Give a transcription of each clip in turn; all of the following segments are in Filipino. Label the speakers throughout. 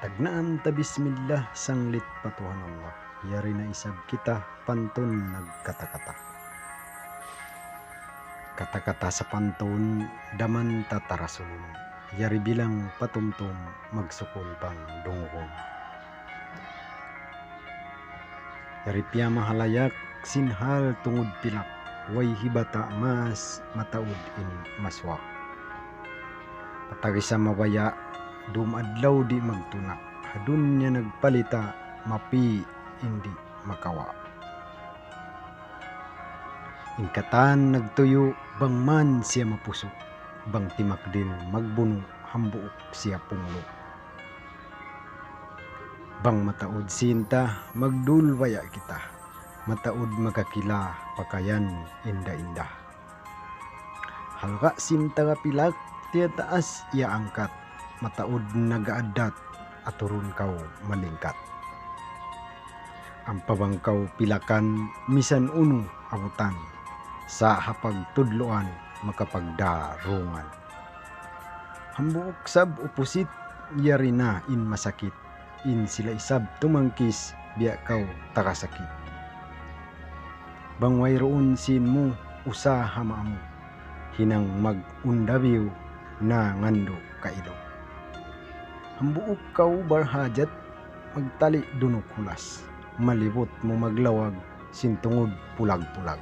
Speaker 1: Tagnaan ta bismillah sanglit patuhan Allah. Yari na isab kita pantun nagkatakata. Katakata sa pantun daman tatarasun. Yari bilang patumtum magsukol pang dungon. Yari piya mahalayak sinhal tungod pilak. Way hibata mas mataud in maswa. Patagi sa mawaya dumadlaw di magtuna. Hadun niya nagpalita mapi hindi makawa. Ingkatan nagtuyo bang man siya mapuso. Bang timakdil magbuno hambuok siya punglo. Bang mataod sinta magdulwaya kita. Mataod makakila pakayan inda-inda. Halka sinta nga pilak tiya taas iya angkat. Mataod nagaadat at turun kau malingkat. Ang pabangkaw pilakan misan uno abutan. Sa hapag tudloan makapagdarungan. Hambuok sab upusit yari na in masakit. In sila isab tumangkis biya kau takasakit. Bangway roon sin mo usaha maamu. Hinang mag-undabiw na ngando kailo. Hambuok kau barhajat magtali dunok hulas. Malibot mo maglawag sintungod pulag-pulag.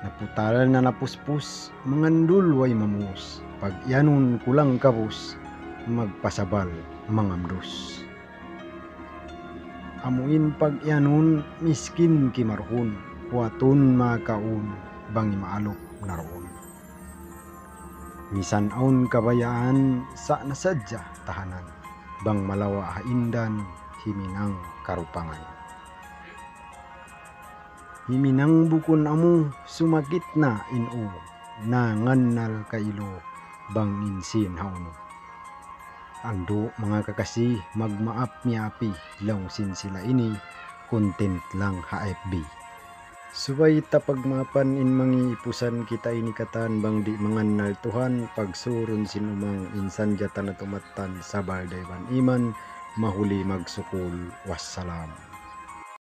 Speaker 1: Naputalan na napuspus mangandul way mamus. Pag yanon kulang kabus magpasabal mangamdos. Amuin pag yanon miskin kimarhon. Huwaton makaun bangi maalok naroon. Misan aun kabayaan sa nasadya tahanan. Bang malawa haindan himinang karupangan. Himinang bukon amu sumakit na inu. Nangannal kailo bang insin hauno. Ando mga kakasi magmaap miapi lawsin sila ini content lang HFB. Subay tapagmapan in mangi ipusan kita ini katan bang di mangannal Tuhan pagsurun sinumang insan jatan at umatan sa baldayban iman mahuli magsukul wassalam.